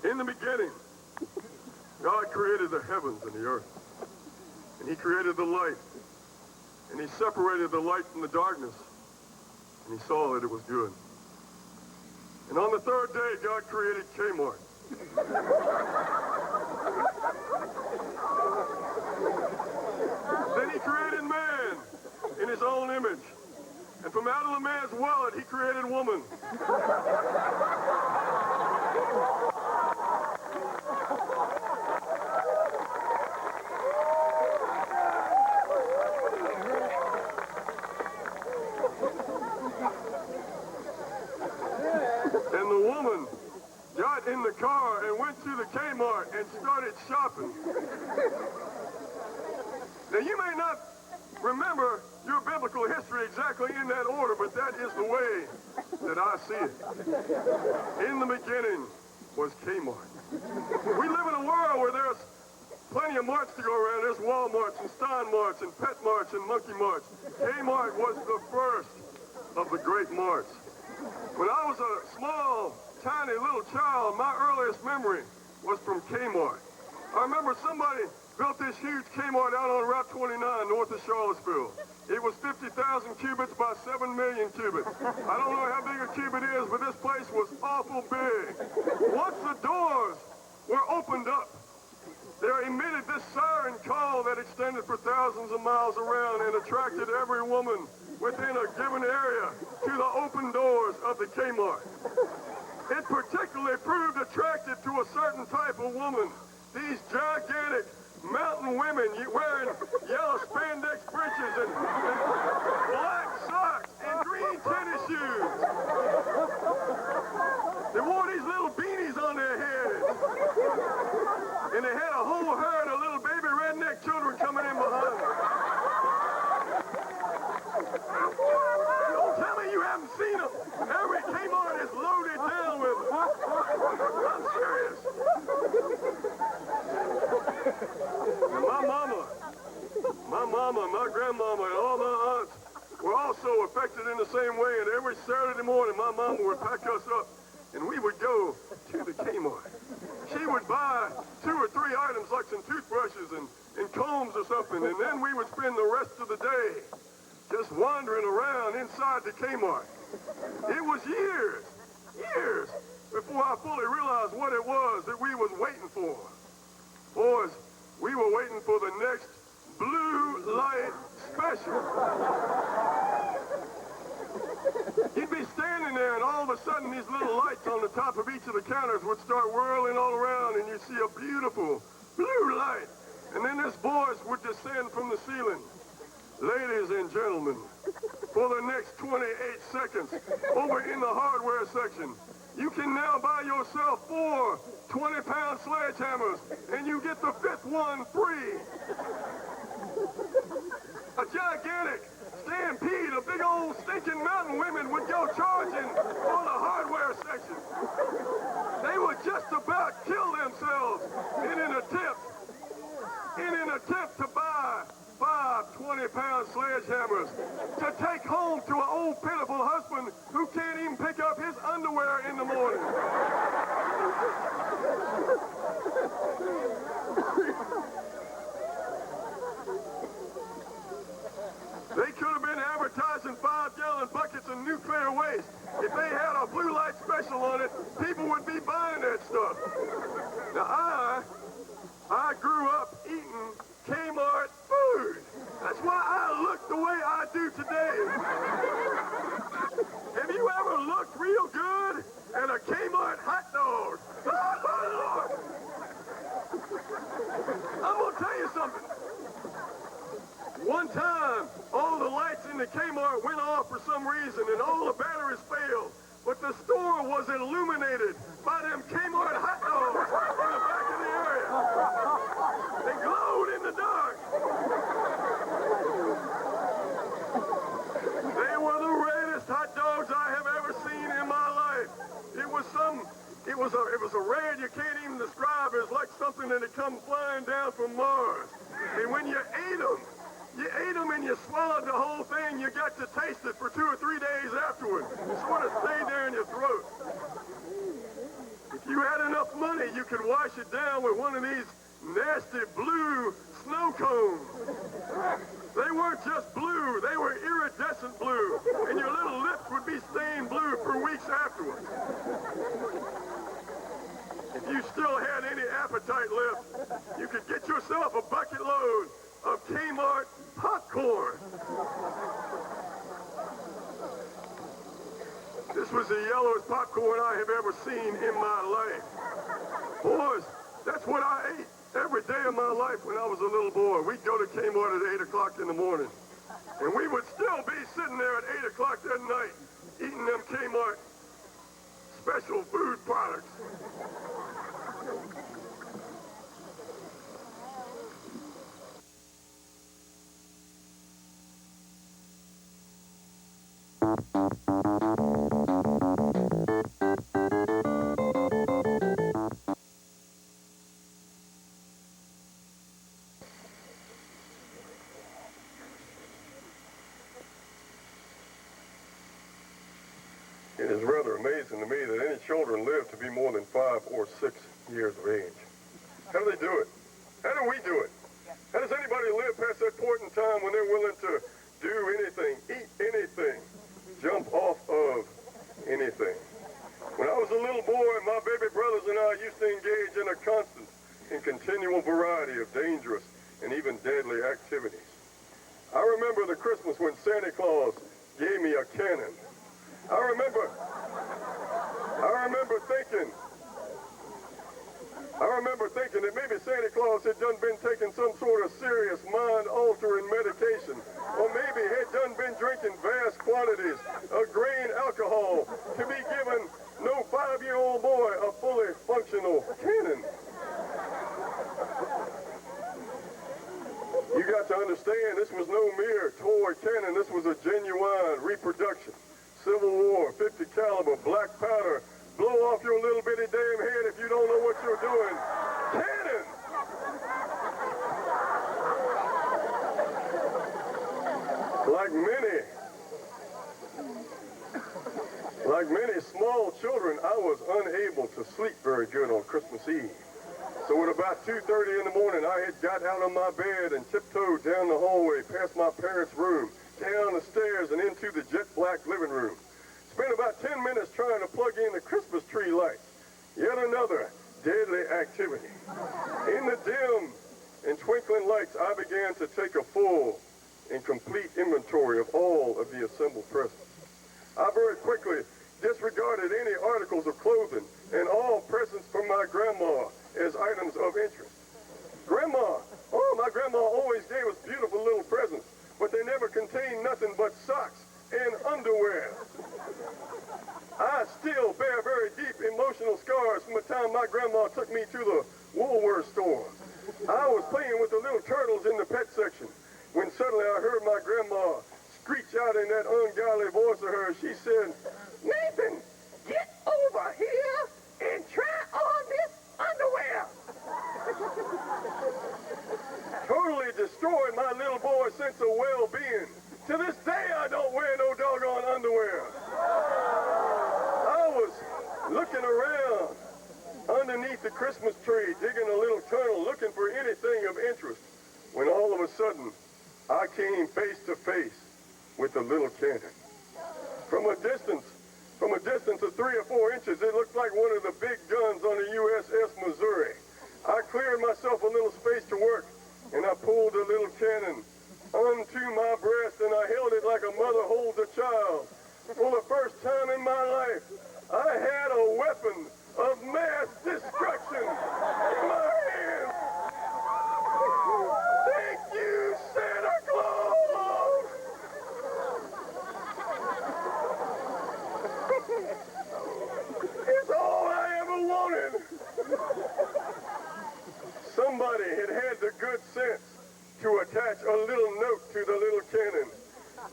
In the beginning, God created the heavens and the earth, and he created the light, and he separated the light from the darkness, and he saw that it was good. And on the third day, God created Kmart. Then he created man in his own image, and from out of the man's wallet, he created woman. And the woman got in the car and went to the Kmart and started shopping. Now, you may not remember your biblical history exactly in that order, but that is the way that I see it. In the beginning was Kmart. We live in a world where there's plenty of marts to go around. There's Walmarts and Stein Marts and Pet Marts and Monkey Marts. Kmart was the first of the great marts. When I was a small, tiny little child, my earliest memory was from Kmart. I remember somebody built this huge Kmart out on Route 29 north of Charlottesville. It was 50,000 cubits by 7 million cubits. I don't know how big a cubit is, but this place was awful big. Once the doors were opened up, there emitted this siren call that extended for thousands of miles around and attracted every woman within a given area to the open doors of the Kmart. It particularly proved attractive to a certain type of woman. These gigantic mountain women wearing yellow spandex breeches and black socks and green tennis shoes. They wore these little beanies on their heads. And they had a whole herd of little baby redneck children coming in behind them. Don't tell me you haven't seen them. Every Kmart is loaded down with them. I'm serious. And my mama, my grandmama, and all my aunts were also affected in the same way. And every Saturday morning, my mama would pack us up, and we would go to the Kmart. She would buy 2 or 3 items like some toothbrushes and combs or something, and then we would spend the rest of the day just wandering around inside the Kmart. It was years before I fully realized what it was that we was waiting for. Boys, we were waiting for the next blue light special. You'd be standing there, and all of a sudden these little lights on the top of each of the counters would start whirling all around, and you'd see a beautiful blue light. And then this voice would descend from the ceiling. Ladies and gentlemen, for the next 28 seconds, over in the hardware section, you can now buy yourself 4 20-pound sledgehammers, and you get the 5th one free. A gigantic stampede of big old stinking mountain women would go charging for the hardware section. They would just about kill themselves went off for some reason and all the batteries failed. But the store was illuminated by them Kmart hot dogs in the back of the area. They glowed in the dark. They were the reddest hot dogs I have ever seen in my life. It was a red you can't even describe. It was like something that had come flying down from Mars. And when you ate them and you swallowed the whole thing, you got to taste it for 2 or 3 days afterward. It sort of stayed there in your throat. If you had enough money, you could wash it down with one of these nasty blue snow cones. They weren't just blue, they were iridescent blue, and your little lips would be stained blue for weeks afterwards. If you still had any appetite left, you could get yourself a bucket load of Kmart popcorn. This was the yellowest popcorn I have ever seen in my life. Boys, that's what I ate every day of my life when I was a little boy. We'd go to Kmart at 8 o'clock in the morning, and we would still be sitting there at 8 o'clock that night eating them Kmart special food products. It is rather amazing to me that any children live to be more than 5 or 6 years of age. How do they do it? How do we do it? How does anybody live past that point in time when they're willing to do anything, eat anything, jump off of anything? When I was a little boy, my baby brothers and I used to engage in a constant and continual variety of dangerous and even deadly activities. I remember the Christmas when Santa Claus gave me a cannon. I remember thinking that maybe Santa Claus had done been taking some sort of serious mind-altering medication, or maybe had done been drinking vast quantities of grain alcohol to be given no 5-year-old boy a fully functional cannon. You got to understand, this was no mere toy cannon. This was a genuine reproduction. Civil War, 50 caliber, black powder, blow off your little bitty damn head if you don't know what you're doing. Cannon! Like many small children, I was unable to sleep very good on Christmas Eve. So at about 2:30 in the morning, I had got out of my bed and tiptoed down the hallway, past my parents' room, down the stairs and into the jet black living room. Spent about 10 minutes trying to plug in the Christmas tree lights. Yet another deadly activity. In the dim and twinkling lights, I began to take a full and complete inventory of all of the assembled presents. I very quickly disregarded any articles of clothing and all presents from my grandma as items of interest. My grandma always gave us beautiful little presents, but they never contained nothing but socks and underwear. I still bear very deep emotional scars from the time my grandma took me to the Woolworth store. I was playing with the little turtles in the pet section when suddenly I heard my grandma screech out in that ungodly voice of hers. She said, "Nathan, get over here and try on this underwear." Totally destroyed my little boy's sense of well-being. To this day, I don't wear no doggone underwear. I was looking around underneath the Christmas tree, digging a little tunnel, looking for anything of interest, when all of a sudden, I came face to face with the little cannon. From a distance of 3 or 4 inches, it looked like one of the big guns on the USS Missouri. I cleared myself a little space to work, and I pulled the little cannon onto my breast, and I held it like a mother holds a child. For the first time in my life, I had a weapon of mass destruction in my hands. Thank you, Santa Claus! a little note to the little cannon.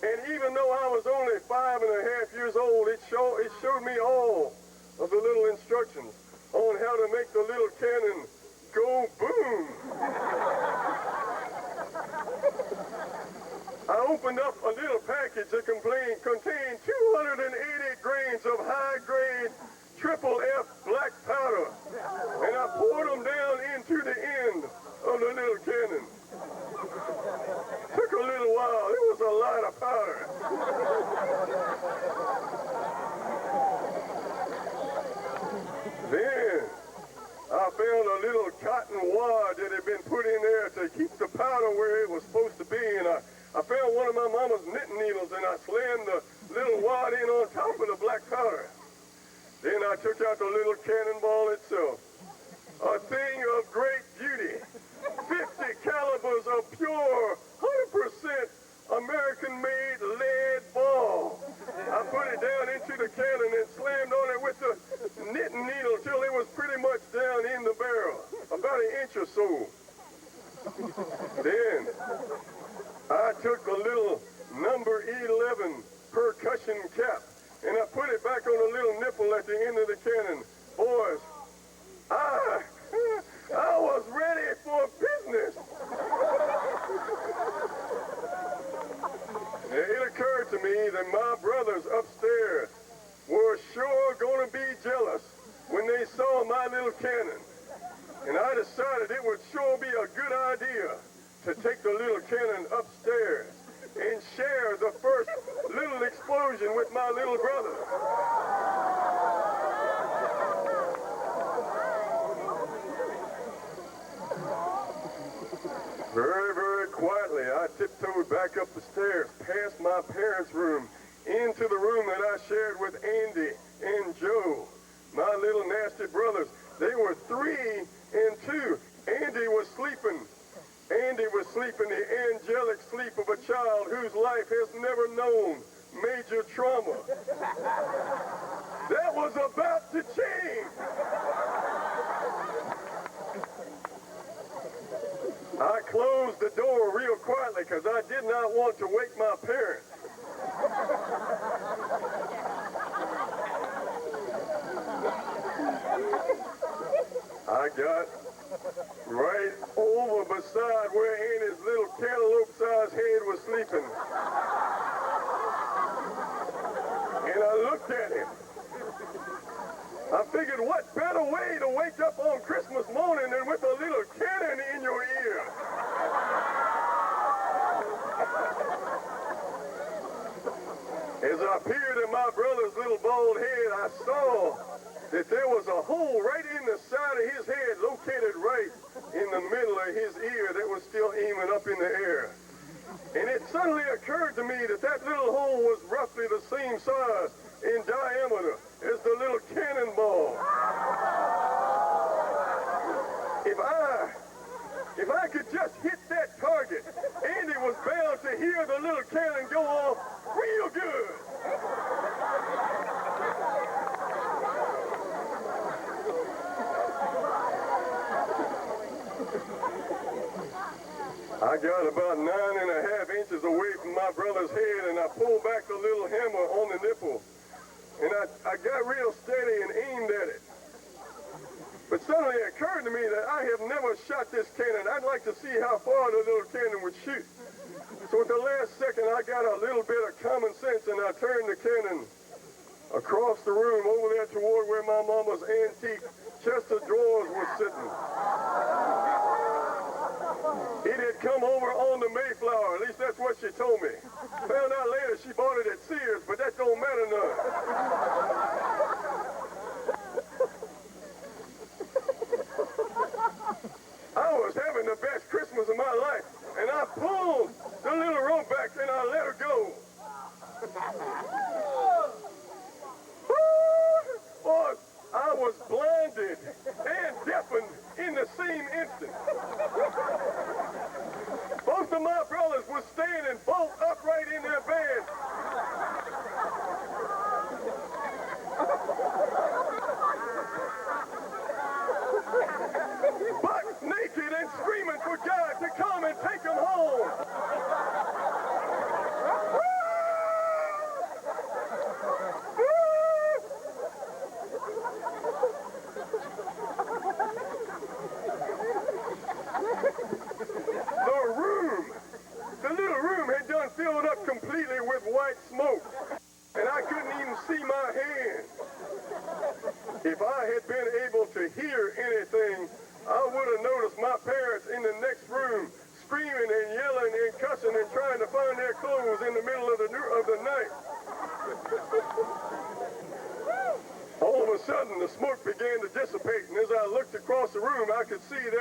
And even though I was only 5.5 years old, it showed me all of the little instructions on how to make the little cannon go boom. I opened up a little package that contained 280 grains of high-grade triple F black powder, and I poured them down into the end of the little cannon. Took a little while. It was a lot of powder. Then I found a little cotton wad that had been put in there to keep the powder where it was supposed to be, and I found one of my mama's knitting needles, and I slammed the little wad in on top of the black powder. Then I took out the little cannonball itself, a thing of great beauty, 50 calibers of pure, 100% American-made lead ball. I put it down into the cannon and slammed on it with the knitting needle till it was pretty much down in the barrel, about an inch or so. Then I took the little number 11 percussion cap and I put it back on a little nipple at the end of the cannon. Boys, I was ready for business. It occurred to me that my brothers upstairs were sure going to be jealous when they saw my little cannon. And I decided it would sure be a good idea to take the little cannon upstairs and share the first little explosion with my little brother. Very, very quietly, I tiptoed back up the stairs, past my parents' room, into the room that I shared with Andy and Joe, my little nasty brothers. They were 3 and 2. Andy was sleeping. Andy was sleeping the angelic sleep of a child whose life has never known major trauma. That was about to change. I closed the door real quietly because I did not want to wake my parents. I got right over beside where Andy's little cantaloupe-sized head was sleeping. And I looked at him. I figured, what better way to wake up on Christmas morning than with a little cannon in your ear? As I peered at my brother's little bald head, I saw that there was a hole right in the side of his head, located right in the middle of his ear that was still aiming up in the air. And it suddenly occurred to me that that little hole was roughly the same size in diameter as the little cannonball. If I could just hit that target, Andy was bound to hear the little cannon go off real good. I got about 9.5 inches away from my brother's head, and I pulled back the little hammer on the nipple. And I got real steady and aimed at it. But suddenly it occurred to me that I have never shot this cannon. I'd like to see how far the little cannon would shoot. So at the last second, I got a little bit of common sense, and I turned the cannon across the room over there toward where my mama's antique chest of drawers was sitting. It had come over on the Mayflower, at least that's what she told me. Found out later she bought it at Sears, but that don't matter none. I was having the best Christmas of my life, and I pulled the little rope back and I let her go. Boy, I was blinded and deafened in the same instant. Both of my brothers were standing bolt upright in their bed. Buck naked and screaming for God to come and take them home.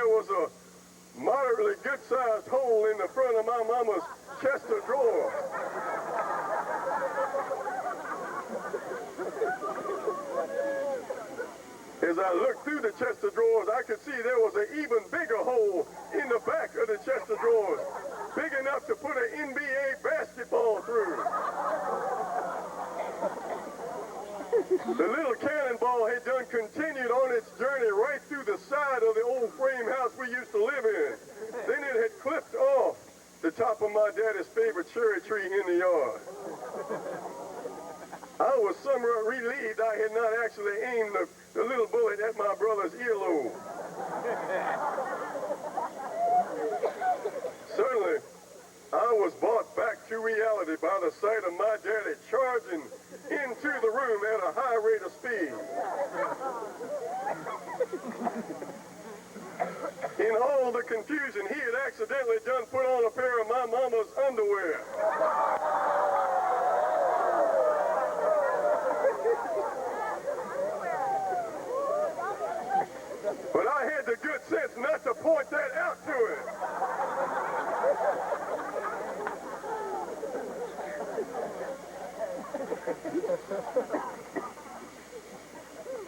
there was a moderately good-sized hole in the front of my mama's chest of drawers. As I looked through the chest of drawers, I could see there was an even bigger hole in the back of the chest of drawers, big enough to put an NBA basketball through. The little cannonball had done continued on its journey right through the side of the old frame house we used to live in. Then it had clipped off the top of my daddy's favorite cherry tree in the yard. I was somewhat relieved I had not actually aimed the little bullet at my brother's earlobe. Certainly, I was brought back to reality by the sight of my daddy charging into the room at a high rate of speed. In all the confusion, he had accidentally done put on a pair of my mama's underwear. But I had the good sense not to point that out to him.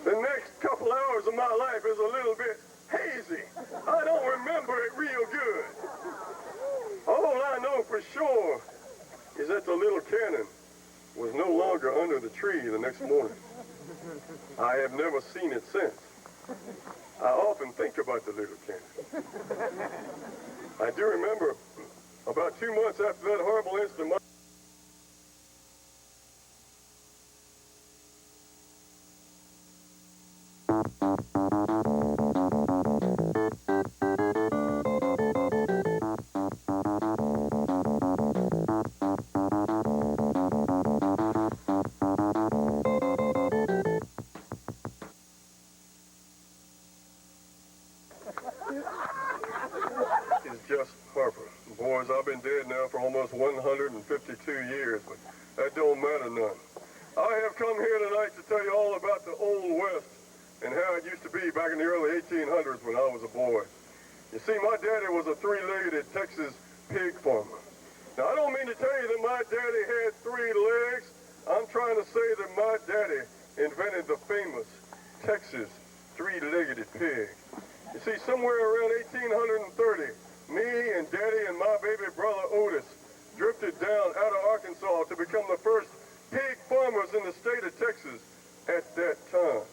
The next couple hours of my life is a little bit hazy. I don't remember it real good. All I know for sure is that the little cannon was no longer under the tree the next morning. I have never seen it since. I often think about the little cannon. I do remember about 2 months after that horrible incident, is just Harper. Boys, I've been dead now for almost 152 years, but that don't matter none. I have come here tonight to tell you all about the Old West and how it used to be back in the early 1800s when I was a boy. You see, my daddy was a three-legged Texas pig farmer. Now, I don't mean to tell you that my daddy had 3 legs. I'm trying to say that my daddy invented the famous Texas three-legged pig. You see, somewhere around 1830, me and Daddy and my baby brother Otis drifted down out of Arkansas to become the first pig farmers in the state of Texas at that time.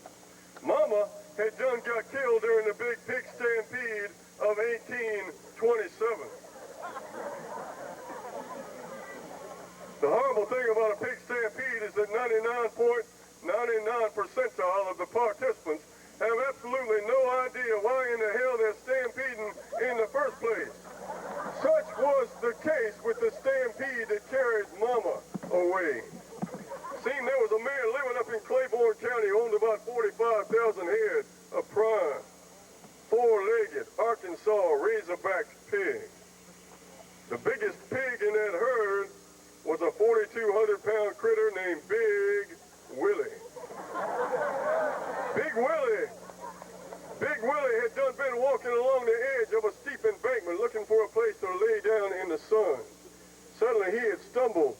Mama had done got killed during the big pig stampede of 1827. The horrible thing about a pig stampede is that 99.99 percentile of the participants have absolutely no idea why in the hell they're stampeding in the first place. Such was the case with the stampede that carried Mama away. Seemed there was a man living up in Claiborne County who owned about 45,000 head of prime, 4-legged Arkansas Razorback pig. The biggest pig in that herd was a 4,200-pound critter named Big Willie. Big Willie had done been walking along the edge of a steep embankment looking for a place to lay down in the sun. Suddenly he had stumbled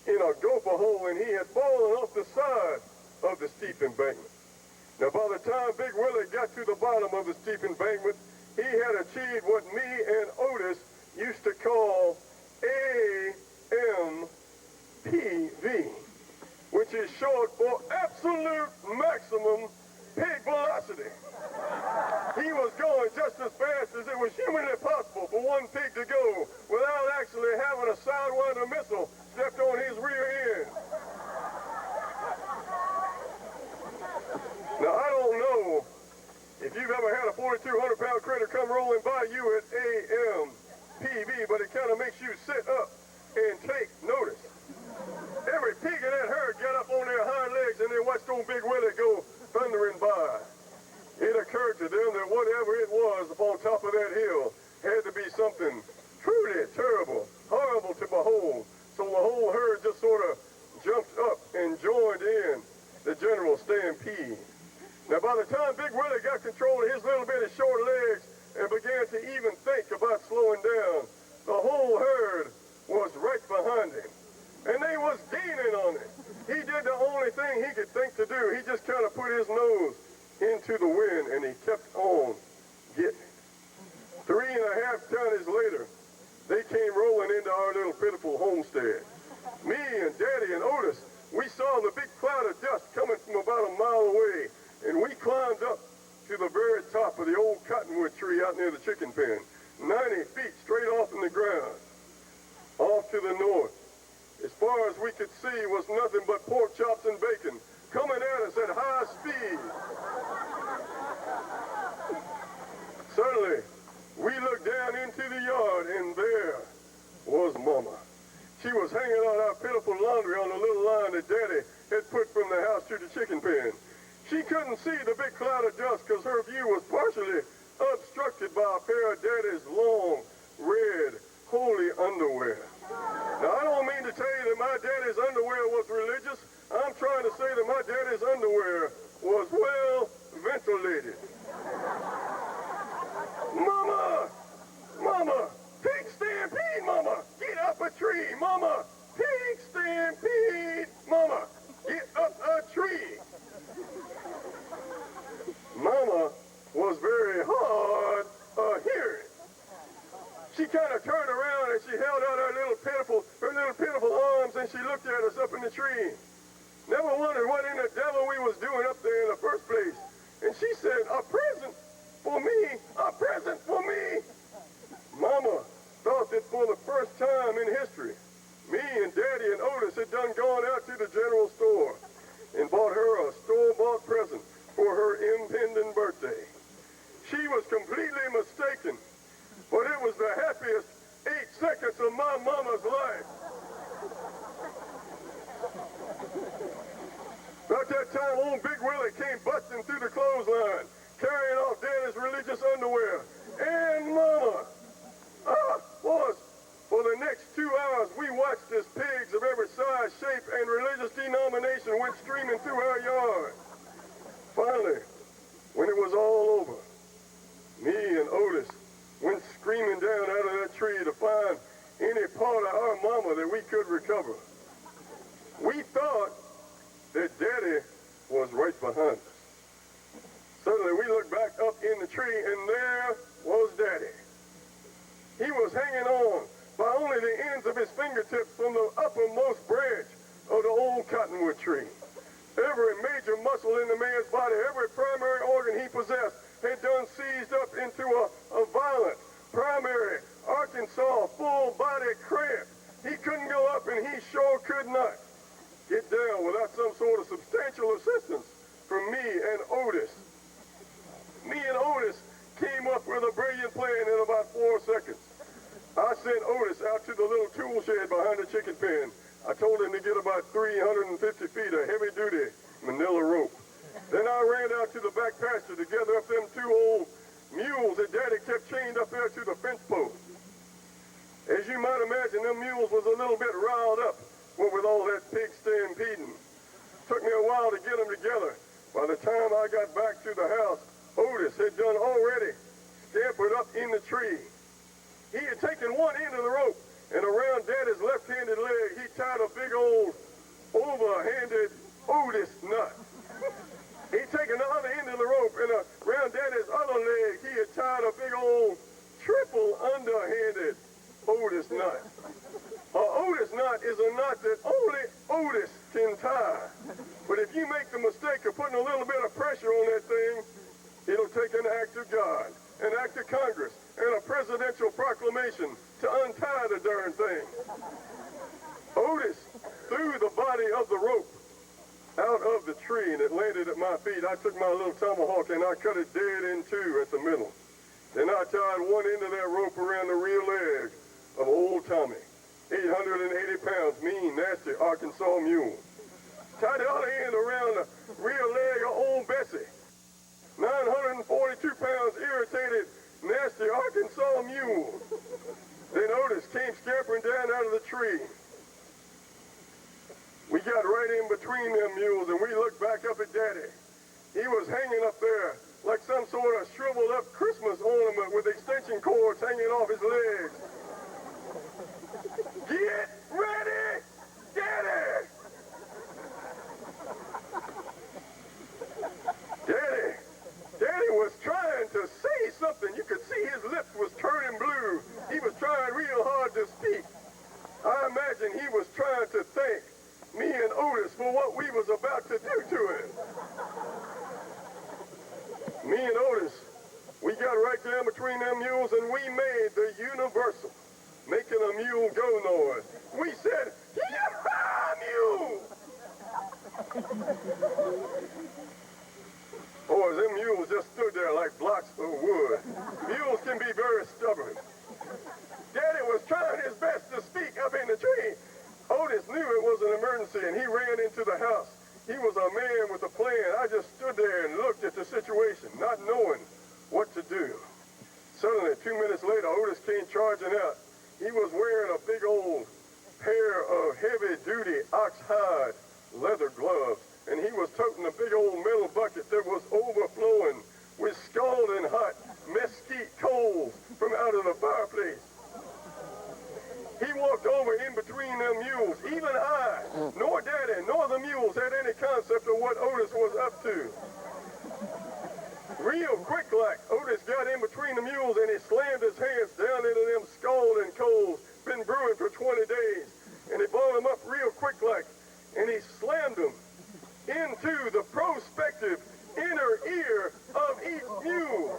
in a gopher hole and he had fallen off the side of the steep embankment. Now by the time Big Willie got to the bottom of the steep embankment, he had achieved what me and Otis used to call AMPV, which is short for absolute maximum pig velocity. He was going just as fast as it was humanly possible for one pig to go without actually having a Sidewinder missile stepped on his rear end. Now, I don't know if you've ever had a 4,200-pound critter come rolling by you at AMPV, but it kind of makes you sit up and take notice. Every pig in that herd got up on their hind legs and they watched old Big Willie go thundering by. It occurred to them that whatever it was upon top of that hill had to be something truly terrible, horrible to behold. So the whole herd just sort of jumped up and joined in the general stampede. Now, by the time Big Willie got control of his little bitty short legs and pitiful homestead. Me and Daddy and Otis, we saw the big cloud of dust coming from about a mile away, and we climbed up to the very top of the old cottonwood tree out near the chicken pen, 90 feet straight off in the ground. Off to the north, as far as we could see, was nothing but pork chops and bacon coming at us at high speed. Suddenly, we looked down into the yard, and there was Mama. She was hanging out our pitiful laundry on the little line that Daddy had put from the house to the chicken pen. She couldn't see the big cloud of dust because her view was partially obstructed by a pair of Daddy's long, red, holy underwear. Now, I don't mean to tell you that my daddy's underwear was religious. I'm trying to say that my daddy's underwear was well ventilated. Mama! Mama! Pig stampede, Mama! Get up a tree, Mama! Pig stampede, Mama! Get up a tree! Mama was very hard of hearing. She kind of turned around and she held out her little pitiful arms, and she looked at us up in the tree. Never wondered what in the devil we was doing up there in the first place. And she said, "A present for me, a present for me." Mama thought that for the first time in history, me and Daddy and Otis had done gone out to the general store and bought her a store-bought present for her impending birthday. She was completely mistaken, but it was the happiest 8 seconds of my mama's life. About that time, old Big Willie came busting through the clothesline, carrying off Daddy's religious underwear. And Mama was, for the next 2 hours, we watched as pigs of every size, shape, and religious denomination went streaming through our yard. Finally, when it was all over, me and Otis went screaming down out of that tree to find any part of our mama that we could recover. We thought that Daddy was right behind us. Suddenly, we looked back up in the tree, and there was Daddy. He was hanging on by only the ends of his fingertips from the uppermost branch of the old cottonwood tree. Every major muscle in the man's body, every primary organ he possessed, had done seized up into a violent, primary, Arkansas, full-body cramp. He couldn't go up, and he sure could not get down without some sort of substantial assistance from me and Otis. Me and Otis came up with a brilliant plan in about 4 seconds. I sent Otis out to the little tool shed behind the chicken pen. I told him to get about 350 feet of heavy-duty manila rope. Then I ran out to the back pasture to gather up them 2 old mules that Daddy kept chained up there to the fence post. As you might imagine, them mules was a little bit riled up, what with all that pig stampeding. Took me a while to get them together. By the time I got back to the house, Otis had done already scampered up in the tree. He had taken one end of the rope, and around Daddy's left-handed leg, he tied a big old overhanded Otis nut. He'd taken the other end of the rope, and around Daddy's other leg, he had tied a big old triple underhanded Otis nut. Otis knot is a knot that only Otis can tie. But if you make the mistake of putting a little bit of pressure on that thing, it'll take an act of God, an act of Congress, and a presidential proclamation to untie the darn thing. Otis threw the body of the rope out of the tree, and it landed at my feet. I took my little tomahawk and I cut it dead in 2 at the middle. Then I tied one end of that rope around the rear leg of old Tommy, 880 pounds, mean, nasty Arkansas mule. Tied the other end around the rear leg of old Bessie, 942 pounds, irritated, nasty Arkansas mule. Then Otis came scampering down out of the tree. We got right in between them mules, and we looked back up at Daddy. He was hanging up there like some sort of shriveled up Christmas ornament with extension cords hanging off his legs. Get ready, Daddy! Daddy was trying to say something. You could see his lips was turning blue. He was trying real hard to speak. I 2 minutes later, Otis came charging out. He was wearing a big old pair of heavy-duty ox-hide leather gloves, and he was toting a big old metal bucket that was overflowing with scalding hot mesquite coals from out of the fireplace. He walked over in between them mules. Even I, nor Daddy, nor the mules had any concept of what Otis was up to. Real quick like, Otis got in between the mules and he slammed his hands down into them scalding coals, been brewing for 20 days. And he balled them up real quick like, and he slammed them into the prospective inner ear of each mule.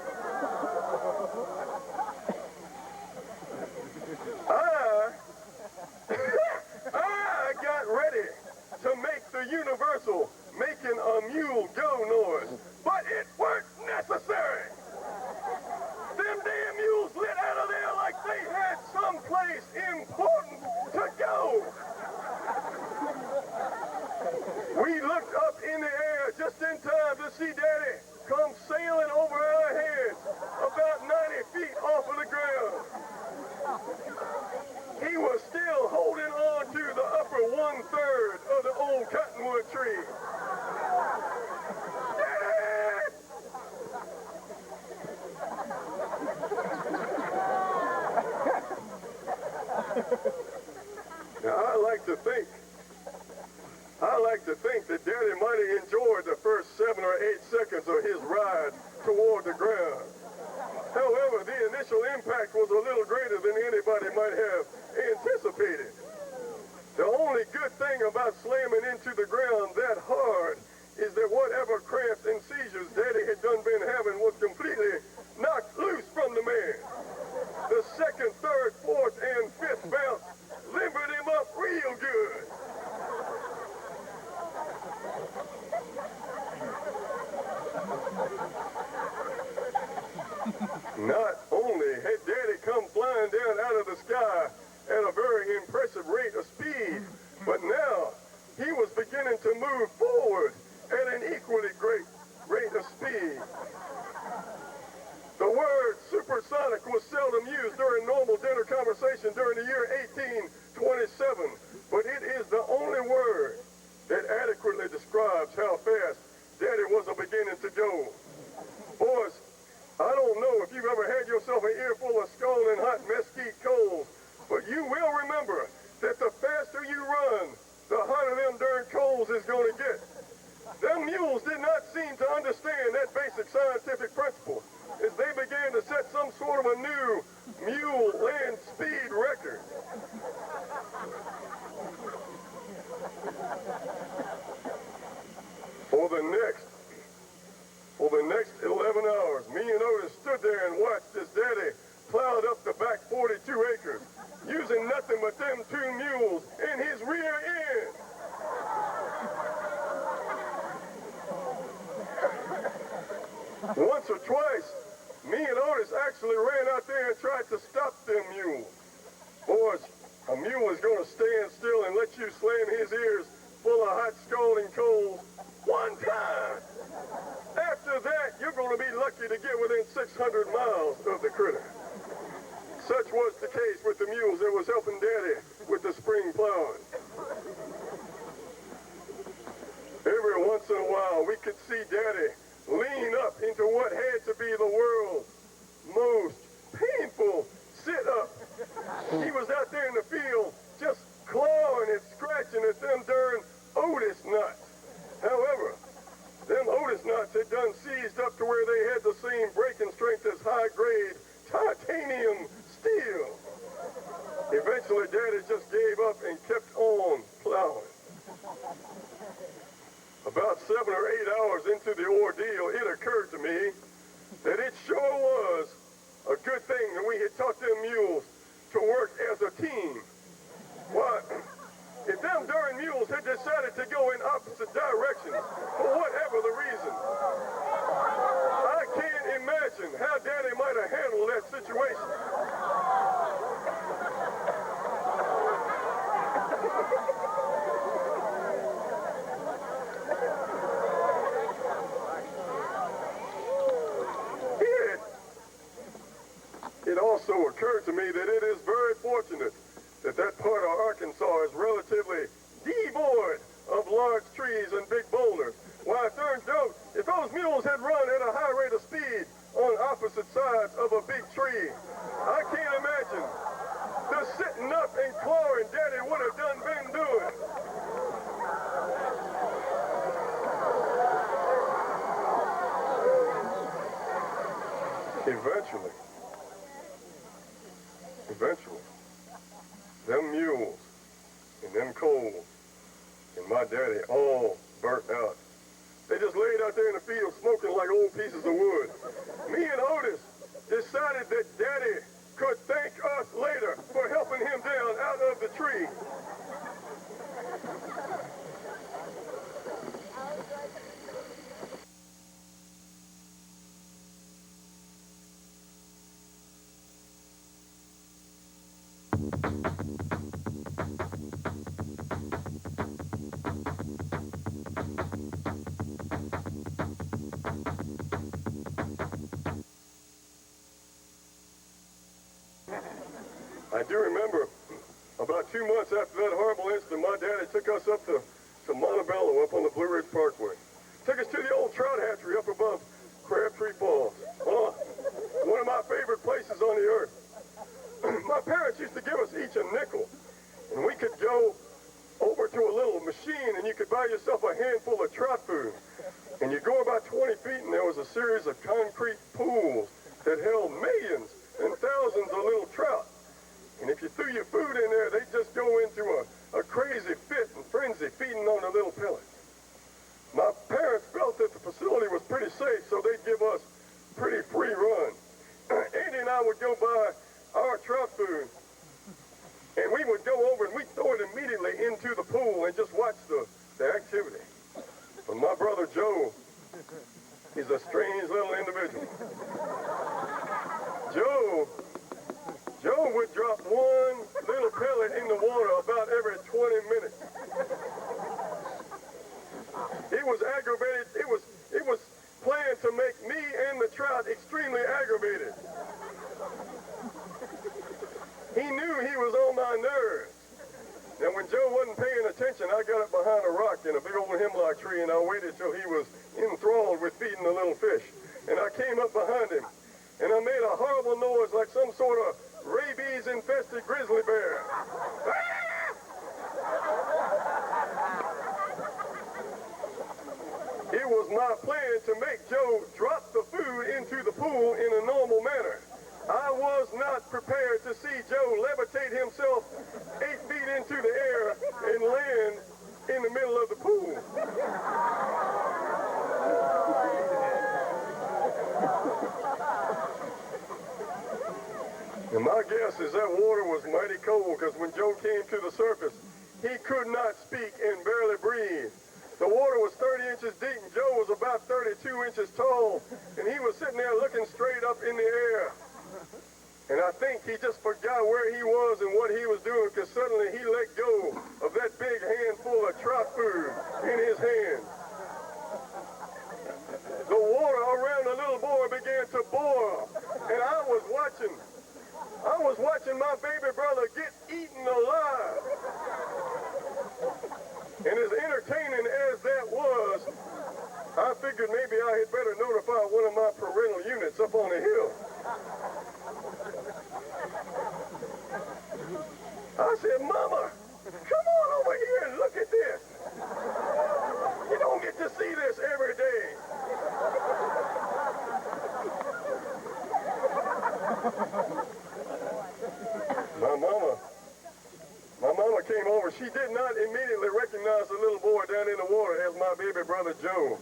I got ready to make the universal making a mule go noise, but it weren't necessary. Them damn mules lit out of there like they had someplace important to go. We looked up in the air just in time to see Daddy come sailing over our heads about 90 feet off of the ground. He was still holding on to the upper 1/3 of the old cottonwood tree. Daddy! Now, I like to think that Daddy might have enjoyed the first 7 or 8 seconds of his ride toward the ground. However, the initial impact was a little greater than anybody might have anticipated. The only good thing about slamming into the ground that hard is that whatever cramps and seizures Daddy had been having was completely knocked loose from the man. The 2nd, 3rd, 4th, and 5th bounce limbered him up real good. Not only had Daddy come flying down out of the sky at a very impressive rate of speed, but now he was beginning to move forward at an equally great rate of speed. The word supersonic was seldom used during normal dinner conversation during the year 1827, but it is the only word that adequately describes how fast Daddy was beginning to go. Boys, I don't know if you've ever had yourself an earful of scalding hot mesquite coals, but you will remember that the faster you run, the hotter them darn coals is going to get. Them mules did not seem to understand that basic scientific principle as they began to set some sort of a new mule land speed record. For the next 11 hours, me and Otis stood there and watched as Daddy plowed up the back 42 acres, using nothing but them 2 mules in his rear end. Once or twice, me and Otis actually ran out there and tried to stop them mules. Boys, a mule is going to stand still and let you slam his ears full of hot scalding coals one time. After that, you're going to be lucky to get within 600 miles of the critter. Such was the case with the mules that was helping Daddy with the spring plowing. Every once in a while, we could see Daddy lean up into what had to be the world's most painful sit-up. He was out there in the field just clawing and scratching at them darn Otis nuts. However, them Otis nuts had done seized up to where they had the same breaking strength as high-grade titanium steel. Eventually, Daddy just gave up and kept on plowing. About 7 or 8 hours into the ordeal, it occurred to me that it sure was a good thing that we had taught them mules to work as a team. Why, if them darn mules had decided to go in opposite directions for whatever the reason, I can't imagine how Daddy might have handled that situation. also occurred to me that it is very fortunate that that part of Arkansas is relatively devoid of large trees and big boulders. Why, darn joke, if those mules had run at a high rate of speed on opposite sides of a big tree, I can't imagine the sitting up and clawing Daddy would have done been doing. Eventually, them mules and them coals and my daddy all burnt out. They just laid out there in the field smoking like old pieces of wood. Me and Otis decided that Daddy could thank us later for helping him down out of the tree. I do remember about 2 months after that horrible incident, my daddy took us up to Montebello up on the Blue Ridge Parkway. Took us to the old trout hatchery up above Crabtree Falls. Oh, one of my favorite places on the earth. My parents used to give us each a nickel, and we could go over to a little machine and you could buy yourself a handful of trout food. And you go about 20 feet and there was a series of concrete pools that held millions and thousands of little trout. And if you threw your food in there, they'd just go into a crazy fit and frenzy feeding on the little pellets. My parents felt that the facility was pretty safe, so they'd give us pretty free run. Andy and I would go buy our trout food, and we would go over and we'd throw it immediately into the pool and just watch the activity. But my brother Joe, he's a strange little individual. Joe would drop one little pellet in the water about every 20 minutes. He was aggravated. It was planned to make me and the trout extremely aggravated. He knew he was on my nerves. Now, when Joe wasn't paying attention, I got up behind a rock in a big old hemlock tree, and I waited till he was enthralled with feeding the little fish. And I came up behind him, and I made a horrible noise like some sort of rabies-infested grizzly bear. It was my plan to make Joe drop the food into the pool in a normal manner. I was not prepared to see Joe levitate himself 8 feet into the air and land in the middle of the pool. And my guess is that water was mighty cold, because when Joe came to the surface, he could not speak and barely breathe. The water was 30 inches deep, and Joe was about 32 inches tall, and he was sitting there looking straight up in the air. And I think he just forgot where he was and what he was doing, because suddenly he let go of that big handful of trout food in his hand. The water around the little boy began to boil, and I was watching my baby brother get eaten alive. And as entertaining as that was, I figured maybe I had better notify one of my parental units up on the hill. I said, "Mama, come on over here and look at this. You don't get to see this every day." My mama came over. She did not immediately recognize the little boy down in the water as my baby brother Joe.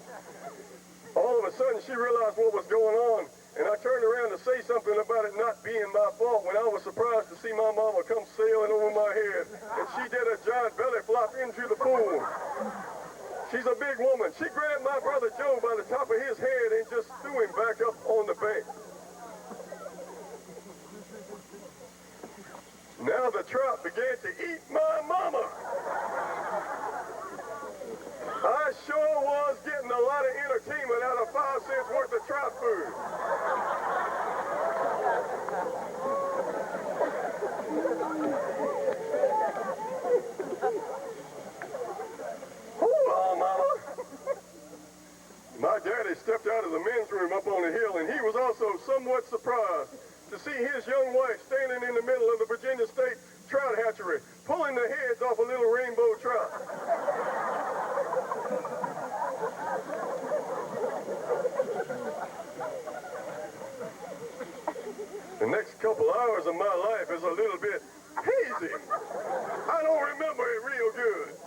All of a sudden, she realized what was going on, and I turned around to say something about it not being my fault when I was surprised to see my mama come sailing over my head, and she did a giant belly flop into the pool. She's a big woman. She grabbed my brother Joe by the top of his head and just threw him back up on the bank. Now the trout began to eat my mama. I sure was getting a lot of entertainment out of 5 cents worth of trout food. somewhat surprised to see his young wife standing in the middle of the Virginia State trout hatchery, pulling the heads off a little rainbow trout. The next couple hours of my life is a little bit hazy. I don't remember it real good.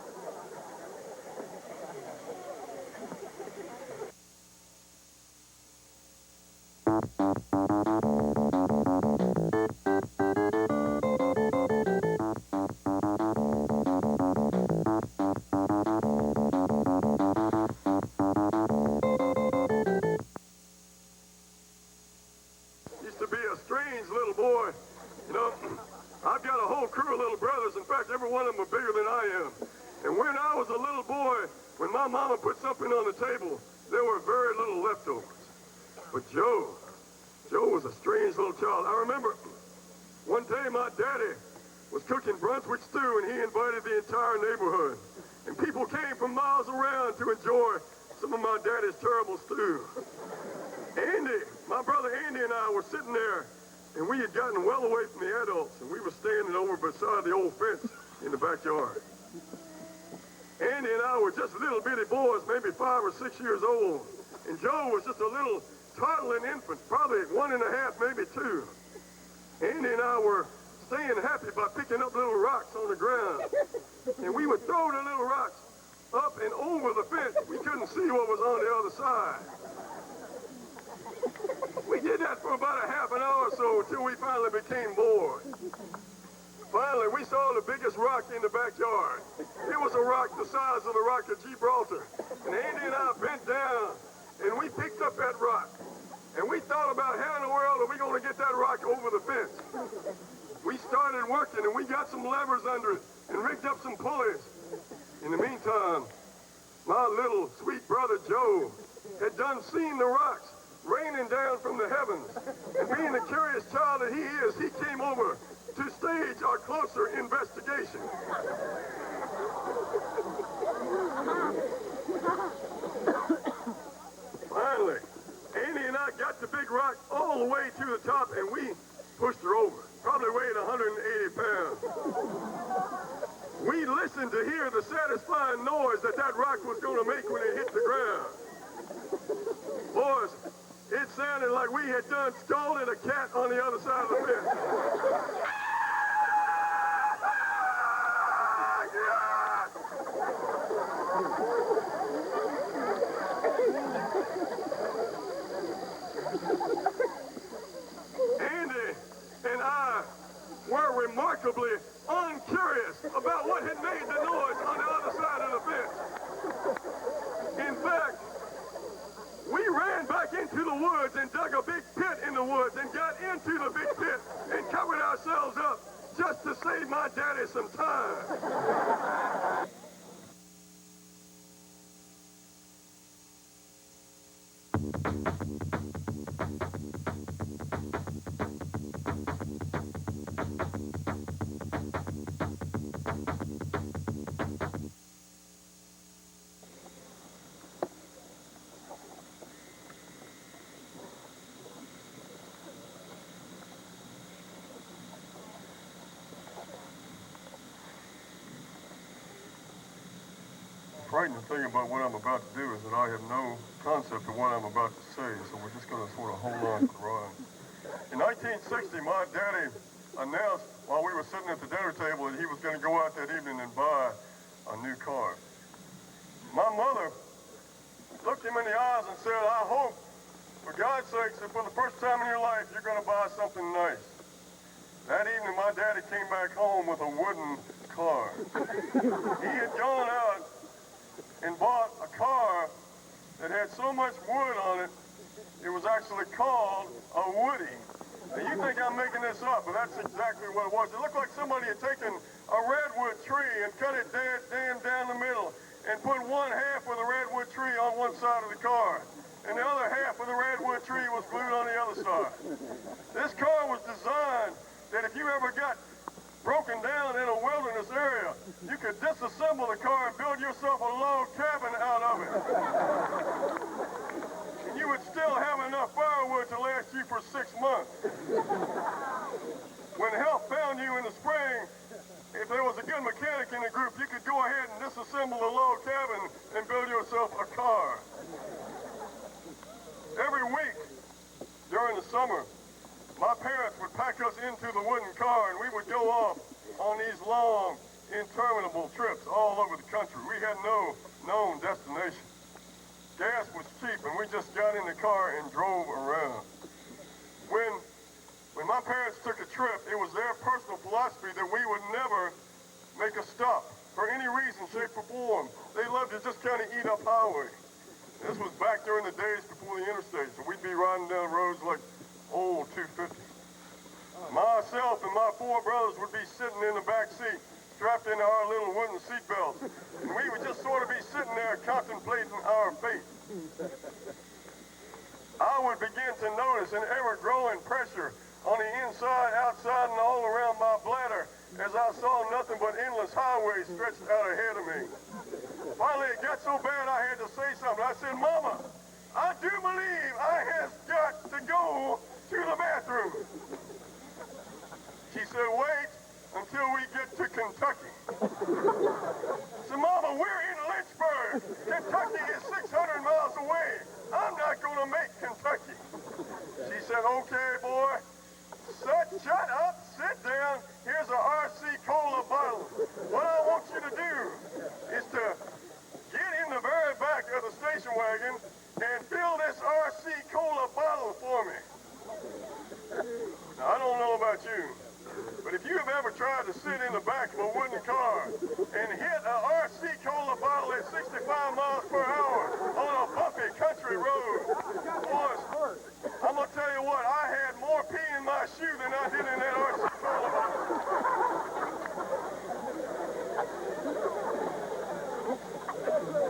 Used to be a strange little boy. You know, I've got a whole crew of little brothers. In fact, every one of them are bigger than I am. And when I was a little boy, when my mama put something on the table, there were very little leftovers. But Joe was a strange little child. I remember one day my daddy was cooking Brunswick stew, and he invited the entire neighborhood. And people came from miles around to enjoy some of my daddy's terrible stew. Andy, my brother Andy and I were sitting there, and we had gotten well away from the adults, and we were standing over beside the old fence in the backyard. Andy and I were just little bitty boys, maybe 5 or 6 years old, and Joe was just a little toddling infant, probably 1.5, maybe 2. Andy and I were staying happy by picking up little rocks on the ground, and we would throw the little rocks up and over the fence. We couldn't see what was on the other side. We did that for about a half an hour or so until we finally became bored. Finally, we saw the biggest rock in the backyard. It was a rock the size of the rock of Gibraltar. And Andy and I bent down, and we picked up that rock. And we thought about how in the world are we going to get that rock over the fence. We started working, and we got some levers under it and rigged up some pulleys. In the meantime, my little sweet brother Joe had done seen the rocks raining down from the heavens. And being the curious child that he is, he came over to stage our closer investigation. Finally, Andy and I got the big rock all the way to the top, and we pushed her over. Probably weighed 180 pounds. We listened to hear the satisfying noise that rock was going to make when it hit the ground. Boys, it sounded like we had done scalded a cat on the other side of the fence. Andy and I were remarkably uncurious about what had made the noise on the other side of the fence. In fact, we ran back into the woods and dug a big pit in the woods and got into the big pit and covered ourselves up just to save my daddy some time. The frightening thing about what I'm about to do is that I have no concept of what I'm about to say, so we're just going to sort of hold on for the ride. In 1960, my daddy announced while we were sitting at the dinner table that he was going to go out that evening and buy a new car. My mother looked him in the eyes and said, "I hope, for God's sakes, that for the first time in your life, you're going to buy something nice." That evening, my daddy came back home with a wooden car. He had gone out and bought a car that had so much wood on it, it was actually called a Woody. Now, you think I'm making this up, but that's exactly what it was. It looked like somebody had taken a redwood tree and cut it down the middle and put one half of the redwood tree on one side of the car, and the other half of the redwood tree was glued on the other side. This car was designed that if you ever got broken down in a wilderness area, you could disassemble the car and build yourself a log cabin out of it. And you you would still have enough firewood to last you for 6 months. When help found you in the spring, if there was a good mechanic in the group, you could go ahead and disassemble the log cabin and build yourself a car. Every week during the summer, my parents would pack us into the wooden car and we would go off on these long, interminable trips all over the country. We had no known destination. Gas was cheap and we just got in the car and drove around. When my parents took a trip, it was their personal philosophy that we would never make a stop for any reason, shape, or form. They loved to just kind of eat up highway. This was back during the days before the interstate, so we'd be riding down roads like old 250. Myself and my 4 brothers would be sitting in the back seat, strapped into our little wooden seat belts, and we would just sort of be sitting there contemplating our fate. I would begin to notice an ever-growing pressure on the inside, outside, and all around my bladder as I saw nothing but endless highways stretched out ahead of me. Finally, it got so bad I had to say something. I said, "Mama, I do believe I has got to go to the bathroom." She said, "Wait until we get to Kentucky." I said, "Mama, we're in Lynchburg. Kentucky is 600 miles away. I'm not going to make Kentucky." She said, "Okay, boy. Shut up, sit down. Here's a RC Cola bottle. What I want you to do is to get in the very back of the station wagon and fill this RC Cola bottle for me." Now, I don't know about you, but if you have ever tried to sit in the back of a wooden car and hit a RC Cola bottle at 65 miles per hour on a bumpy country road, boys, I'm going to tell you what, I had more pee in my shoe than I did in that RC Cola bottle.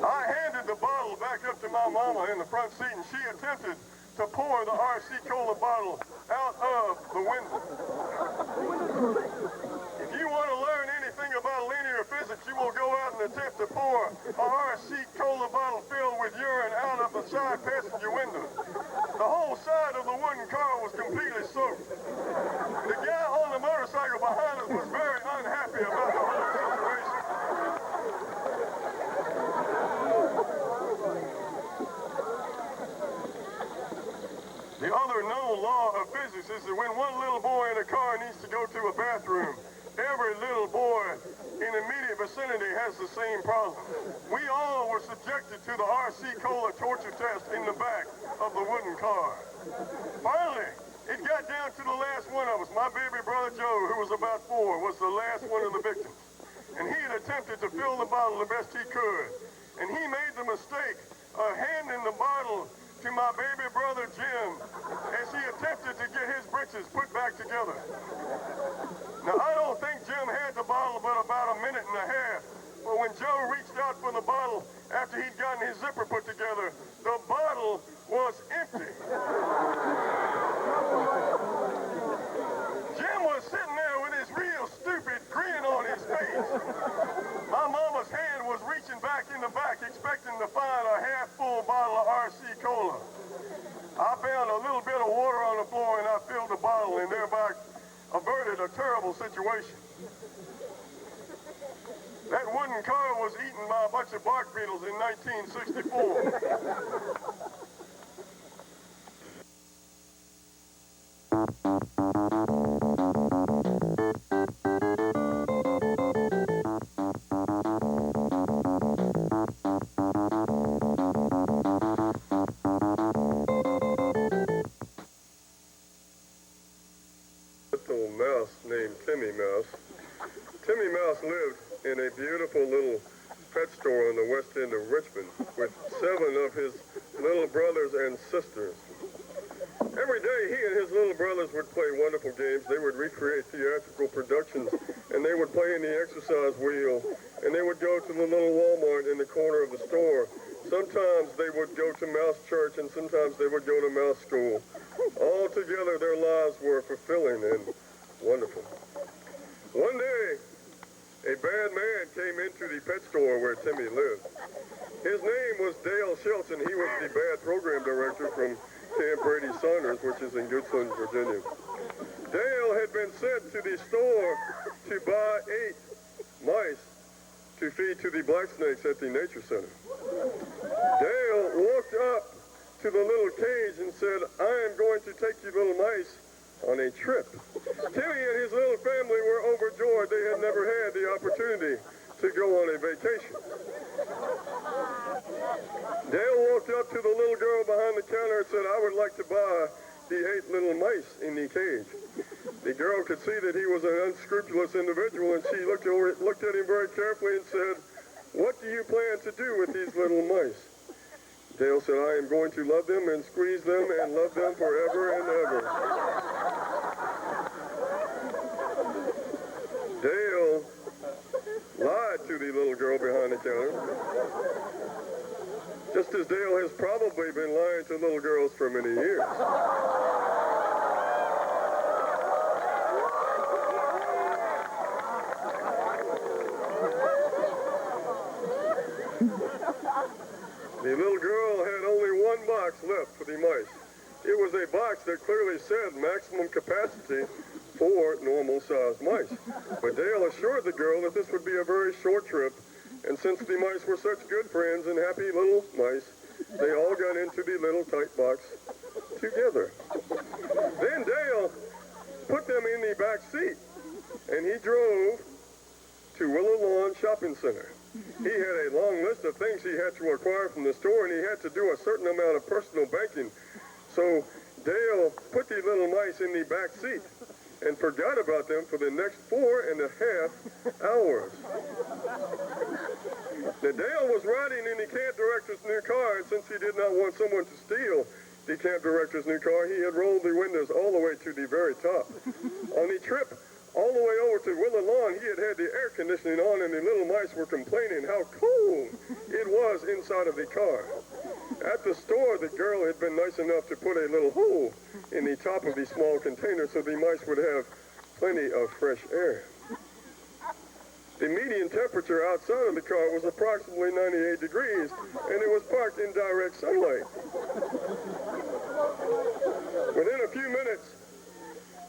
I handed the bottle back up to my mama in the front seat, and she attempted to pour the RC Cola bottle out of the window. If you want to learn anything about linear physics, you will go out and attempt to pour a RC Cola bottle filled with urine out of the side passenger window. The whole side of the wooden car was completely soaked. The guy on the motorcycle behind us was very unhappy about the whole situation. The other known law of physics is that when one little boy in a car needs to go to a bathroom, every little boy in the immediate vicinity has the same problem. We all were subjected to the RC Cola torture test in the back of the wooden car. Finally, it got down to the last one of us. My baby brother Joe, who was about 4, was the last one of the victims. And he had attempted to fill the bottle the best he could. And he made the mistake of handing the bottle to my baby brother Jim as he attempted to get his britches put back together. Now, I don't think Jim had the bottle but about a minute and a half. But when Joe reached out for the bottle after he'd gotten his zipper put together, the bottle was empty. Jim was sitting there with his real stupid grin on his face. My mama's hand was reaching back in the back, expecting to find a half-full bottle of RC Cola. I found a little bit of water on the floor and I filled the bottle and thereby averted a terrible situation. That wooden car was eaten by a bunch of bark beetles in 1964. Little mouse named Timmy Mouse. Timmy Mouse lived in a beautiful little pet store on the west end of Richmond with 7 of his little brothers and sisters. Every day he and his little brothers would play wonderful games. They would recreate theatrical productions and they would play in the exercise wheel and they would go to the little Walmart in the corner of the store. Sometimes they would go to Mouse Church and sometimes they would go to Mouse School. All together their lives were fulfilling and wonderful. One day, a bad man came into the pet store where Timmy lived. His name was Dale Shelton. He was the bad program director from which is in Goodsland, Virginia. Dale had been sent to the store to buy 8 mice to feed to the black snakes at the nature center. Dale walked up to the little cage and said, "I am going to take you little mice on a trip." Timmy and his little family were overjoyed. They had never had the opportunity to go on a vacation. Dale walked up to the little girl behind the counter and said, "I would like to buy the 8 little mice in the cage." The girl could see that he was an unscrupulous individual, and she looked at him very carefully and said, "What do you plan to do with these little mice?" Dale said, "I am going to love them and squeeze them and love them forever and ever." Dale lied to the little girl behind the counter, just as Dale has probably been lying to little girls for many years. The little girl had only 1 box left for the mice. It was a box that clearly said maximum capacity for normal-sized mice. But Dale assured the girl that this would be a very short trip, and since the mice were such good friends and happy little mice, they all got into the little tight box together. Then Dale put them in the back seat, and he drove to Willow Lawn Shopping Center. He had a long list of things he had to acquire from the store, and he had to do a certain amount of personal banking. So Dale put the little mice in the back seat and forgot about them for the next 4.5 hours. Now, Dale was riding in the camp director's new car, and since he did not want someone to steal the camp director's new car, he had rolled the windows all the way to the very top. On the trip all the way over to Willow Lawn, he had the air conditioning on, and the little mice were complaining how cold it was inside of the car. At the store, the girl had been nice enough to put a little hole in the top of the small container so the mice would have plenty of fresh air. The median temperature outside of the car was approximately 98 degrees, and it was parked in direct sunlight. Within a few minutes,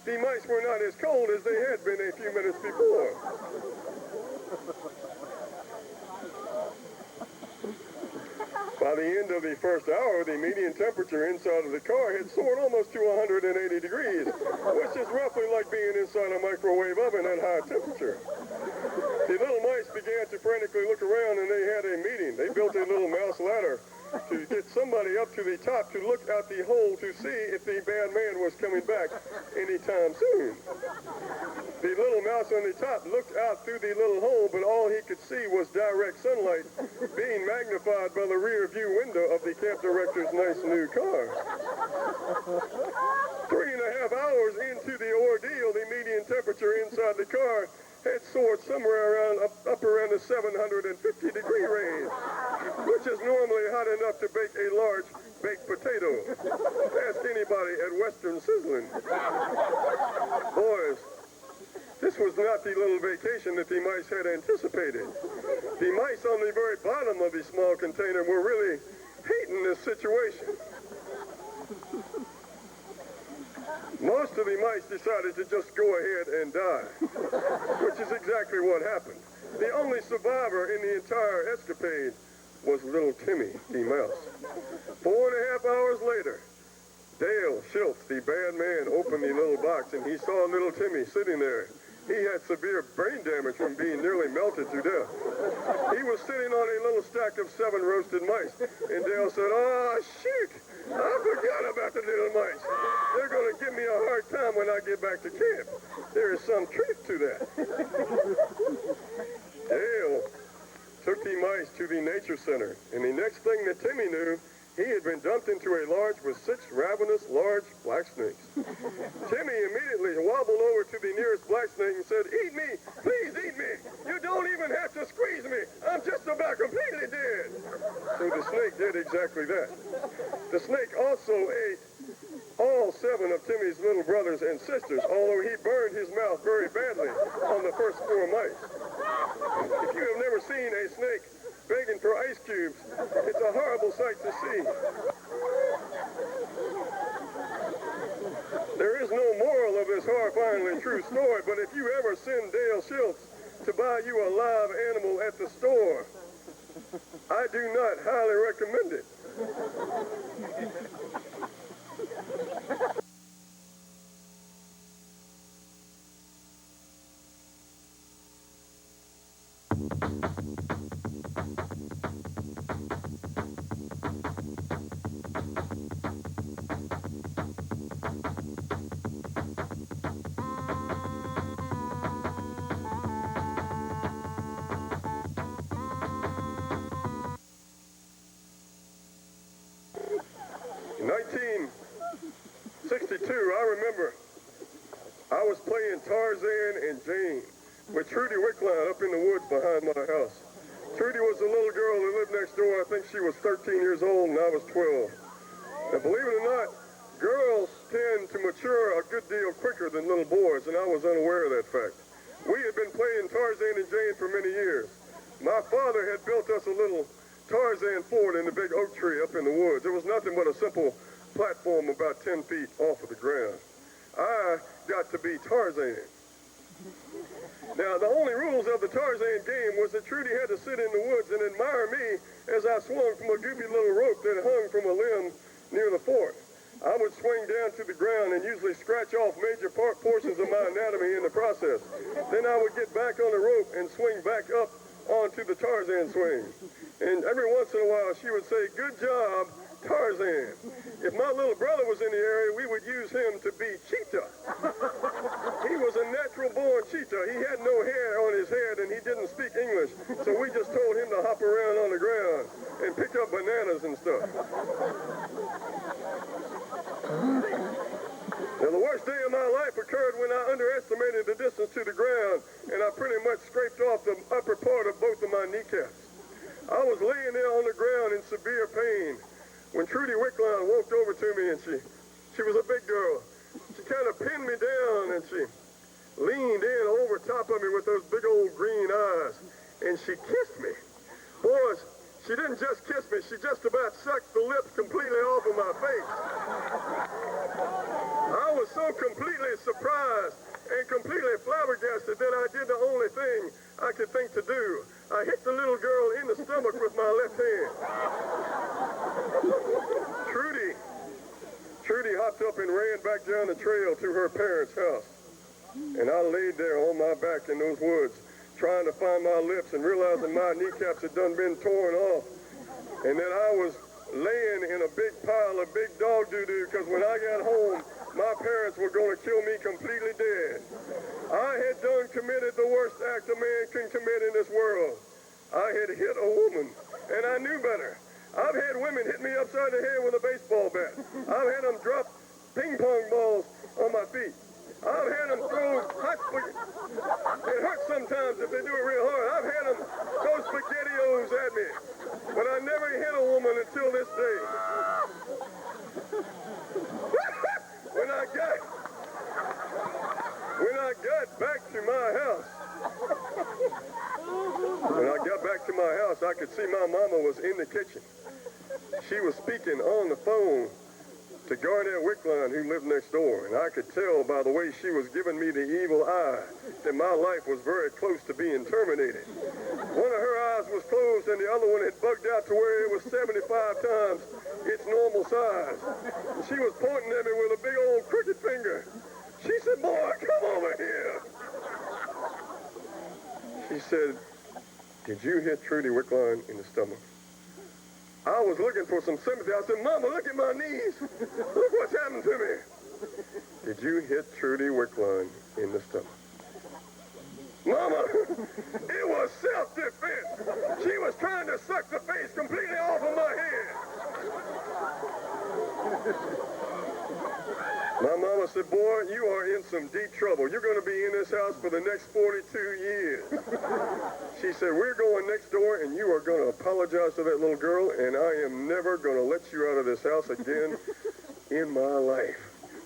the mice were not as cold as they had been a few minutes before. By the end of the first hour, the median temperature inside of the car had soared almost to 180 degrees, which is roughly like being inside a microwave oven at high temperature. The little mice began to frantically look around, and they had a meeting. They built a little mouse ladder to get somebody up to the top to look out the hole to see if the bad man was coming back anytime soon. The little mouse on the top looked out through the little hole, but all he could see was direct sunlight being magnified by the rear view window of the camp director's nice new car. 3.5 hours into the ordeal, the median temperature inside the car had soared somewhere up around the 750 degree range, which is normally hot enough to bake a large baked potato. Ask anybody at Western Sizzling. Boys, this was not the little vacation that the mice had anticipated. The mice on the very bottom of the small container were really hating this situation. Most of the mice decided to just go ahead and die, which is exactly what happened. The only survivor in the entire escapade was little Timmy, the mouse. 4.5 hours later, Dale Schultz, the bad man, opened the little box, and he saw little Timmy sitting there. He had severe brain damage from being nearly melted to death. He was sitting on a little stack of 7 roasted mice, and Dale said, "Oh, shoot, I forgot about the little mice. They're going to give me a hard time when I get back to camp. There is some truth to that." Dale took the mice to the nature center, and the next thing that Timmy knew, he had been dumped into a lodge with 6 ravenous large black snakes. Timmy immediately wobbled over to the nearest black snake and said, "Eat me, please eat me. You don't even have to squeeze me. I'm just about completely dead." So the snake did exactly that. The snake also ate all 7 of Timmy's little brothers and sisters, although he burned his mouth very badly on the first 4 mice. If you have never seen a snake begging for ice cubes, it's a horrible sight to see. There is no moral of this horrifyingly true story, but if you ever send Dale Schultz to buy you a live animal at the store, I do not highly recommend it. In 1962, I remember I was playing Tarzan and Jane with Trudy Wickline up in the woods behind my house. Trudy was a little girl who lived next door. I think she was 13 years old and I was 12. Now, believe it or not, girls tend to mature a good deal quicker than little boys, and I was unaware of that fact. We had been playing Tarzan and Jane for many years. My father had built us a little Tarzan fort in the big oak tree up in the woods. It was nothing but a simple platform about 10 feet off of the ground. I got to be Tarzan. Now, the only rules of the Tarzan game was that Trudy had to sit in the woods and admire me as I swung from a goofy little rope that hung from a limb near the fort. I would swing down to the ground and usually scratch off major portions of my anatomy in the process. Then I would get back on the rope and swing back up onto the Tarzan swing. And every once in a while, she would say, "Good job, Tarzan." If my little brother was in the area, we would use him to be Cheetah. He was a natural-born cheetah. He had no hair on his head, and he didn't speak English. So we just told him to hop around on the ground and pick up bananas and stuff. Now, the worst day of my life occurred when I underestimated the distance to the ground, and I pretty much scraped off the upper part of both of my kneecaps. I was laying there on the ground in severe pain when Trudy Wickline walked over to me, and she was a big girl. She kind of pinned me down, and she leaned in over top of me with those big old green eyes, and she kissed me. Boys, she didn't just kiss me, she just about sucked the lips completely off of my face. I was so completely surprised and completely flabbergasted that I did the only thing I could think to do. I hit the little girl in the stomach with my left hand. Trudy hopped up and ran back down the trail to her parents' house. And I laid there on my back in those woods, trying to find my lips and realizing my kneecaps had done been torn off. And that I was laying in a big pile of big dog doo-doo, because when I got home, my parents were going to kill me completely dead. I had committed the worst act a man can commit in this world. I had hit a woman, and I knew better. I've had women hit me upside the head with a baseball bat. I've had them drop ping pong balls on my feet. I've had them throw hot spaghetti. It hurts sometimes if they do it real hard. I've had them throw SpaghettiOs at me. But I never hit a woman until this day. When I got back to my house, I could see my mama was in the kitchen. She was speaking on the phone to Garnett Wickline, who lived next door, and I could tell by the way she was giving me the evil eye that my life was very close to being terminated. One of her eyes was closed and the other one had bugged out to where it was 75 times its normal size. And she was pointing at me with a big old crooked finger. She said, "Boy, come over here." She said, "Did you hit Trudy Wickline in the stomach?" I was looking for some sympathy. I said, "Mama, look at my knees. Look what's happened to me." "Did you hit Trudy Wickline in the stomach?" "Mama, it was self-defense. She was trying to suck the face completely off of my head." My mama said, "Boy, you are in some deep trouble. You're going to be in this house for the next 42 years. She said, "We're going next door, and you are going to apologize to that little girl, and I am never going to let you out of this house again in my life."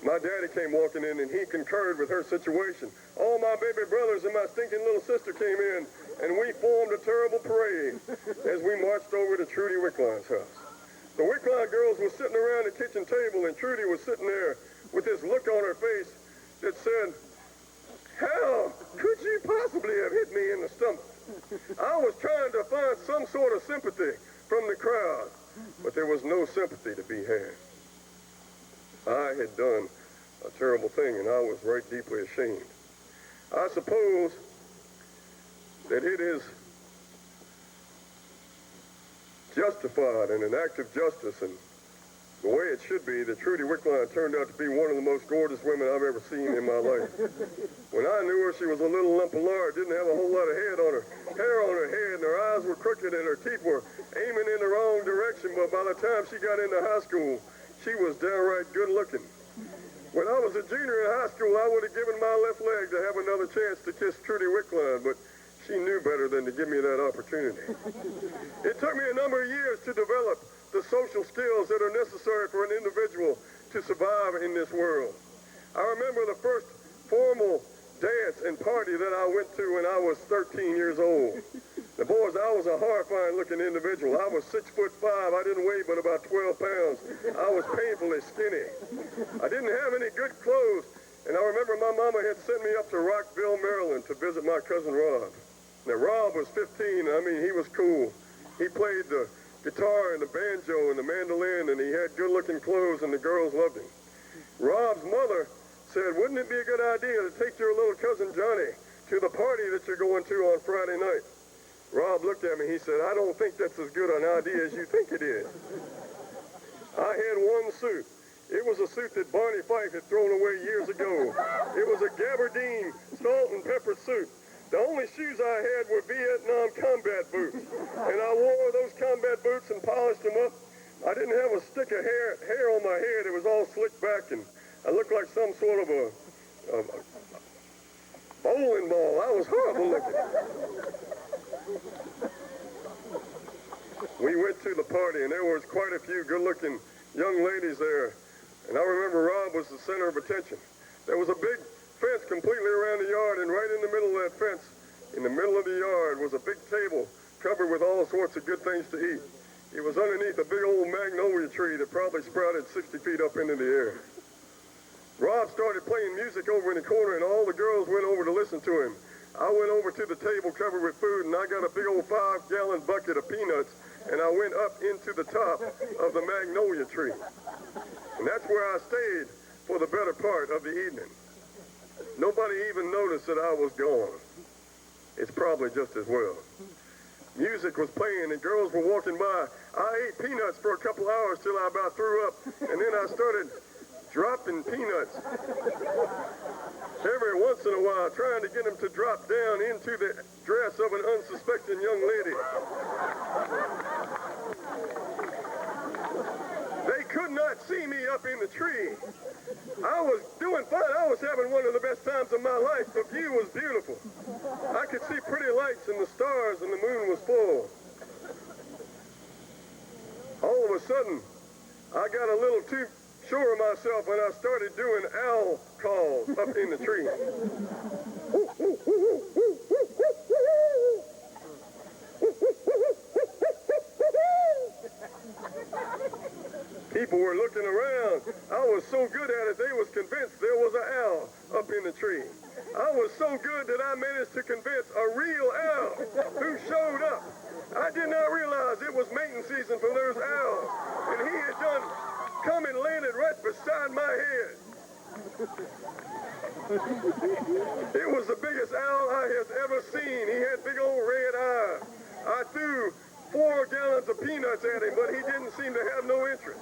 My daddy came walking in, and he concurred with her situation. All my baby brothers and my stinking little sister came in, and we formed a terrible parade as we marched over to Trudy Wickline's house. The Wickline girls were sitting around the kitchen table, and Trudy was sitting there with this look on her face that said, "How could you possibly have hit me in the stomach?" I was trying to find some sort of sympathy from the crowd, but there was no sympathy to be had. I had done a terrible thing, and I was right deeply ashamed. I suppose that it is justified in an act of justice and the way it should be that Trudy Wickline turned out to be one of the most gorgeous women I've ever seen in my life. When I knew her, she was a little lump of lard, didn't have a whole lot of hair on her head, and her eyes were crooked and her teeth were aiming in the wrong direction, but by the time she got into high school, she was downright good looking. When I was a junior in high school, I would have given my left leg to have another chance to kiss Trudy Wickline, but she knew better than to give me that opportunity. It took me a number of years to develop the social skills that are necessary for an individual to survive in this world. I remember the first formal dance and party that I went to when I was 13 years old. The boys, I was a horrifying looking individual. I was 6'5". I didn't weigh but about 12 pounds. I was painfully skinny. I didn't have any good clothes, and I remember my mama had sent me up to Rockville, Maryland to visit my cousin Rob. Now Rob was 15. I mean, he was cool. He played the guitar and the banjo and the mandolin, and he had good-looking clothes, and the girls loved him. Rob's mother said, "Wouldn't it be a good idea to take your little cousin Johnny to the party that you're going to on Friday night?" Rob looked at me. He said, "I don't think that's as good an idea as you think it is." I had one suit. It was a suit that Barney Fife had thrown away years ago. It was a gabardine salt and pepper suit. The only shoes I had were Vietnam combat boots, and I wore those combat boots and polished them up. I didn't have a stick of hair on my head. It was all slicked back, and I looked like some sort of a bowling ball. I was horrible looking. We went to the party, and there was quite a few good-looking young ladies there, and I remember Rob was the center of attention. There was a big fence completely around the yard, and right in the middle of that fence, in the middle of the yard, was a big table covered with all sorts of good things to eat. It was underneath a big old magnolia tree that probably sprouted 60 feet up into the air. Rob started playing music over in the corner, and all the girls went over to listen to him. I went over to the table covered with food, and I got a big old 5-gallon bucket of peanuts, and I went up into the top of the magnolia tree. And that's where I stayed for the better part of the evening. Nobody even noticed that I was gone. It's probably just as well. Music was playing and girls were walking by. I ate peanuts for a couple hours till I about threw up, and then I started dropping peanuts every once in a while, trying to get them to drop down into the dress of an unsuspecting young lady. They could not see me up in the tree. I was doing fine. I was having one of the best times of my life. The view was beautiful. I could see pretty lights and the stars, and the moon was full. All of a sudden, I got a little too sure of myself, and I started doing owl calls up in the tree. People were looking around. I was so good at it, they was convinced there was an owl up in the tree. I was so good that I managed to convince a real owl who showed up. I did not realize it was mating season for those owls, and he had done come and landed right beside my head. It was the biggest owl I have ever seen. He had big old red eyes. I threw 4 gallons of peanuts at him, but he didn't seem to have no interest.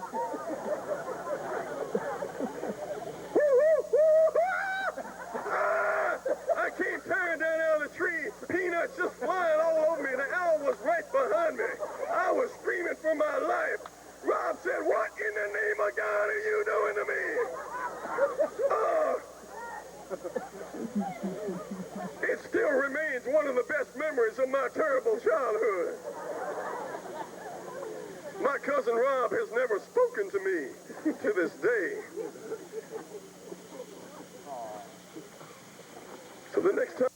I came tearing down out of the tree, peanuts just flying all over me. The owl was right behind me. I was screaming for my life. Rob said, "What in the name of God are you doing to me?" It still remains one of the best memories of my terrible childhood. My cousin Rob has never spoken to me to this day. So the next time